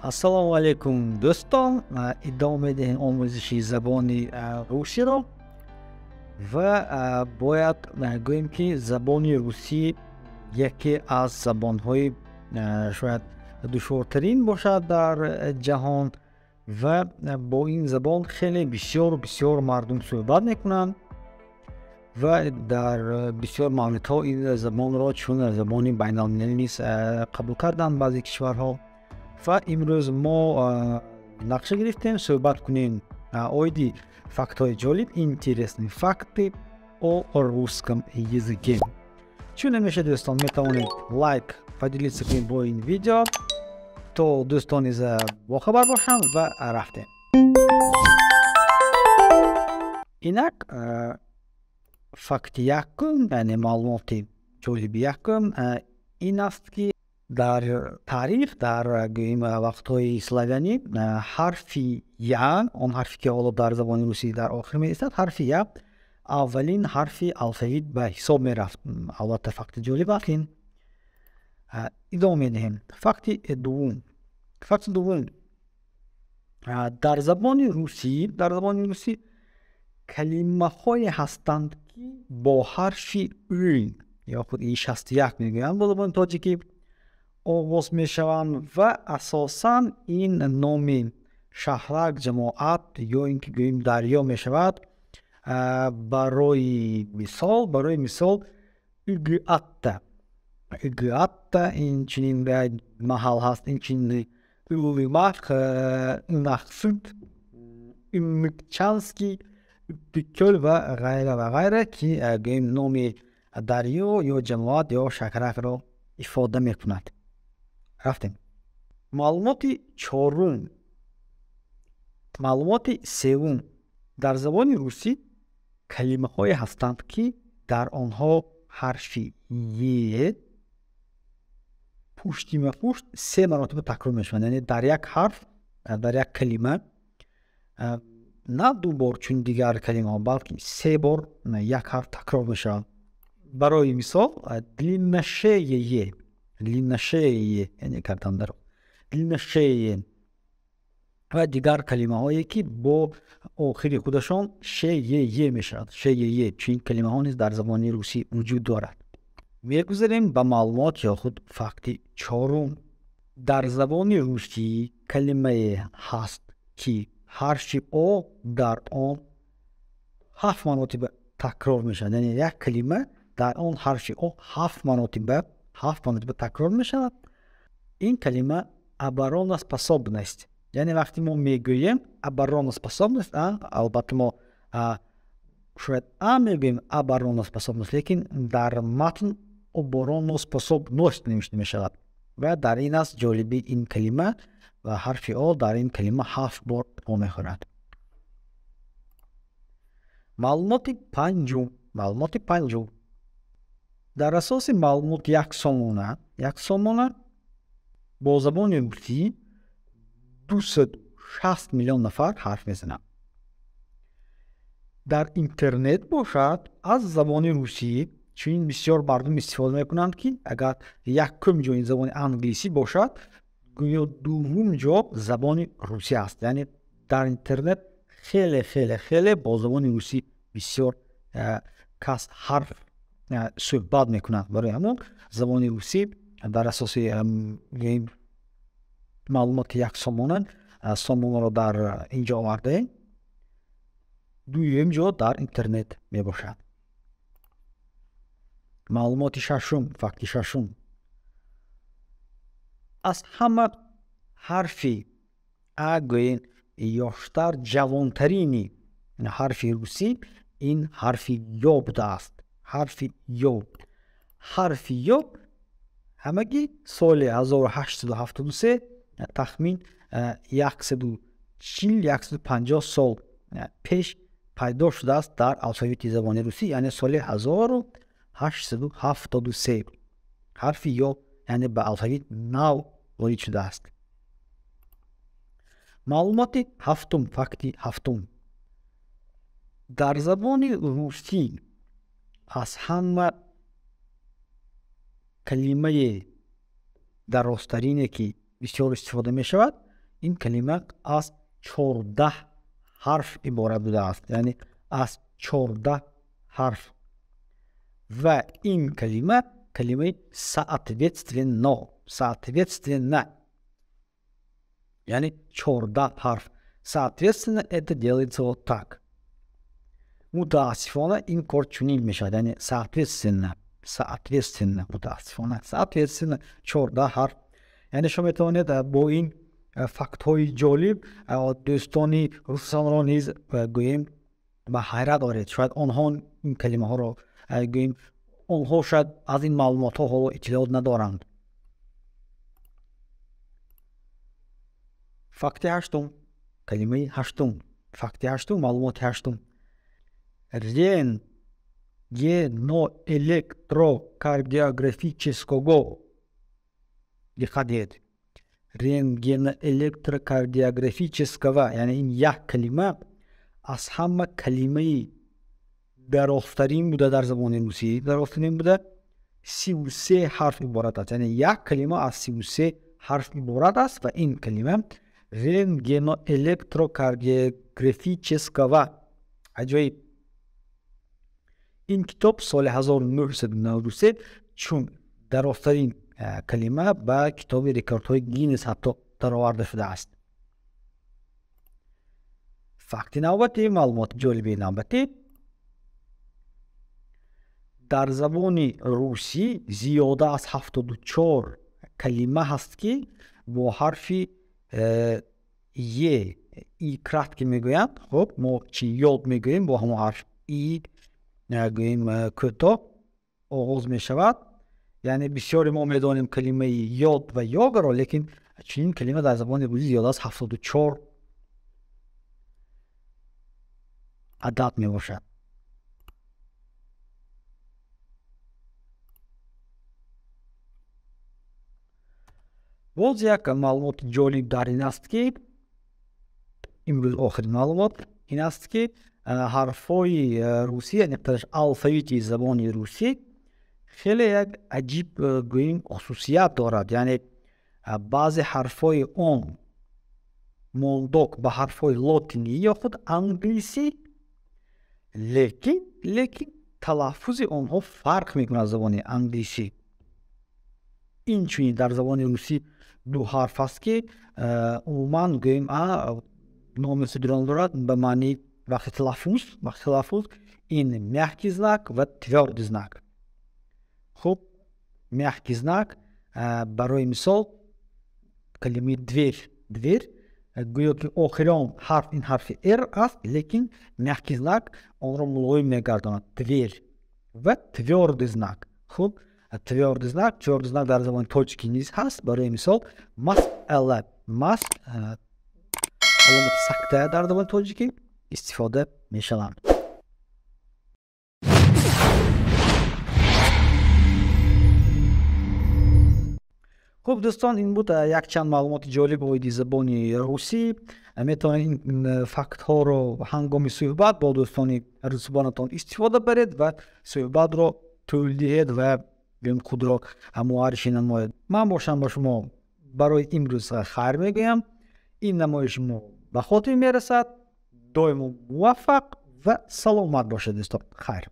ассалому алайкум дӯстон, идома медиҳем омӯзиши забони русиро ва бояд гӯем ки забони русӣ яке аз забонҳои шояд душвортарин бошад дар ҷаҳон ва бо ин забон хеле бисёр мардум суҳбат мекунанд ва дар бисёр мавридҳо ин забонро чун забони байналмилалӣ низ қабул карданд баъзе кишварҳо. Ва имрӯз мо нақша гирифтем суҳбат кунем оиди фактҳои ҷолиб, интересни факты о русском языке. Чун намеша дӯстон, метавонед лайк поделиться кунед бо ин видео, то дӯстон низ бохабар бошанд ва рафтем. Инак факти якум, яъне маълумоти ҷолиби якум ин аст ки дар таърих, дар гӯем вақтҳои славянӣ, ҳарфи я, он ҳарфе ки ҳоло дар забони русӣ дар охир меистад, ҳарфи я аввалин ҳарфи алфавит ба ҳисоб мерафт. Албатта факти ҷолиб аст ин. Идома медиҳем. Факти дуввум, дар забони русӣ калимаҳое ҳастанд ки бо ҳарфи ӯ ё худ и 61 мегӯянд бо забони тоҷикӣ оғоз мешаванд ва асосан ин номи шаҳрак, ҷамоат ё ин ки гӯем дарё мешавад. Барои мисол Үгүатта инчунин маҳал ҳаст, инчунин Улимах, Нахсуд, Уммукчанский, Үппикӯл ва ғайра ки гӯем номи дарё ё ҷамоат ё шаҳракро ифода мекунад. Рафтем. Маълумоти севум. Дар забони русӣ калимаҳое ҳастанд ки дар онҳо ҳарфи е пуштима пушт се маротиба такрор мешаванд. Яъне дар як ҳарф, дар як калима на ду бор чун дигар калимаҳо, балки се бор як ҳарф такрор мешавад. Барои мисол длинношее, яъне кардандаро, длинношее ва дигар калимаҳое ки бо охири худашон шее мешавад. Шее, чун калимаҳо низ дар забони русӣ вуҷуд дорад. Мегузарем ба маълумот ё худ факти чорум. Дар забони русӣ калимае ҳаст ки ҳарфи о дар он 7 маротиба такрор мешавад. Яъне як калима дар он ҳарфи о 7 маротиба такрор мешавад. Ин калима обороноспособность. Яъне вақте мо мегӯем обороноспособность, албатта мо шояд мегӯем обороноспособность, лекин дар матн обороноспособност навишта мешавад. Ва дар ин аст ҷолиби ин калима ва ҳарфи о дар ин калима 7 бор мехӯрад. Маълумоти панҷум. Дар асоси маълумоти яксомона бо забони русӣ 260 миллион нафар ҳарф мезананд. Дар интернет бошад, аз забони русӣ чунин бисёр мардум истифода мекунанд ки агар якум ҷо ин забони англисӣ бошад, гӯё дуввум ҷо забони русӣ аст. Яъне дар интернет хеле бо забони русӣ бисёр кас ҳарф суҳбат мекунад. Барои ҳамон забони русӣ дар асоси маълумоти яксомона сомонаро дар ин ҷо овардаем, дуюм ҷо дар интернет мебошад. Маълумоти факти шашум. Аз ҳама ҳарфи гӯем ёштар, ҷавонтарини ҳарфи русӣ ин ҳарфи ё будааст. Ҳарфи ё ҳамагӣ соли 1873 тахмин 140-150 сол пеш пайдо шудааст дар алфавити забони русӣ, яъне соли 1873 ҳарфи ё яъне ба алфавит нав ворид шудааст. Маълумоти факти ҳафтум. Дар забони русӣ аз ҳама калимае дарозтарине ки бисёр истифода мешавад, این کلمه از 14 حرف عبارت بوده است، یعنی از 14 حرف. و این کلمه соответственно, یعنی 14 حرف. Соответственно, это делается вот так. متاسفانه این کار چنین میشد، یعنی соответственно متاسفانه. соответственно 14 حرف. یعنی شما میتونید با این فکت های جالب دوستانی روسان را نیز گوییم به حیرت آورید. شاید آنها این کلمه ها را گوییم آنها شاید از این معلومات ها اطلاعات ندارند. فکت هشتم، کلمه هشتم، فکت هشتم، معلومات هشتم. рентгеноэлектрокардиографического. دقت دید. رنتگنوالکتروکاردیوگرافیچسکوا، یعنی این یک کلمه از همه کلمه درازترین بوده در زبان روسی. درازترین بوده. 33 حرف عبارت است، یعنی یک کلمه از 33 حرف عبارت است و این کلمه رنتگنوالکتروکاردیوگرافیچسکوا. عجیب. این کتاب سال 1993 چون درازترین کلمه به کتاب رکوردهای گینس حتی درآورده شده است. فکت نوبتی، معلومات جالبی نوبتی. در زبان روسی زیاده از 74 کلمه هست که با حرف ی ای کرات که میگویند. خب ما چی یاد میگوییم با همون حرف ای گوییم کوتاه آغاز می شود. یعنی بسیاری ما میدانیم کلمه یاد و یاگ را، لیکن چنین کلمه در زبان روسی زیاده از 74 عدد می باشد. باز یک معلومات جالب در این است که امروز آخرین معلومات این است که حرفای روسی، یعنی الفبet زبان روسی خیلی یک عجیب گوییم خصوصیت دارد. یعنی بعضی حرفای آن مانند به حرفای لاتینی یا خود انگلیسی، لیکن تلفظ آنها فرق میکنه از زبان انگلیسی. این چنین در زبان روسی دو حرف است که عموما گوییم نام صدران دارد به معنی وقتی تلفظ این мягкий знак و твердый знак. خب мягкий знак برای مثال کلمه دверь گویا که آخرین حرف این حرف ر است، لیکن мягкий знак آن را ملایم میگرداند دверь. و твердый знак. خب твердый знак در زبان تاجیکی نیز هست. برای مثال مسئله علامت سکته در زبان تاجیکی استفاده میشوند. خب دوستان، این بود یک چند معلومات جالب باید زبان روسی. میتونید این فکت ها رو هنگام صحبت با دوستان زبانتان استفاده برید و صحبت رو طول دهید و خود را معرفی نمایید. من باشم با شما برای امروز خیر میگویم. این نمایش ما به خاطر میرسد. دائم موفق و سلامت باشید دوستان. خیر.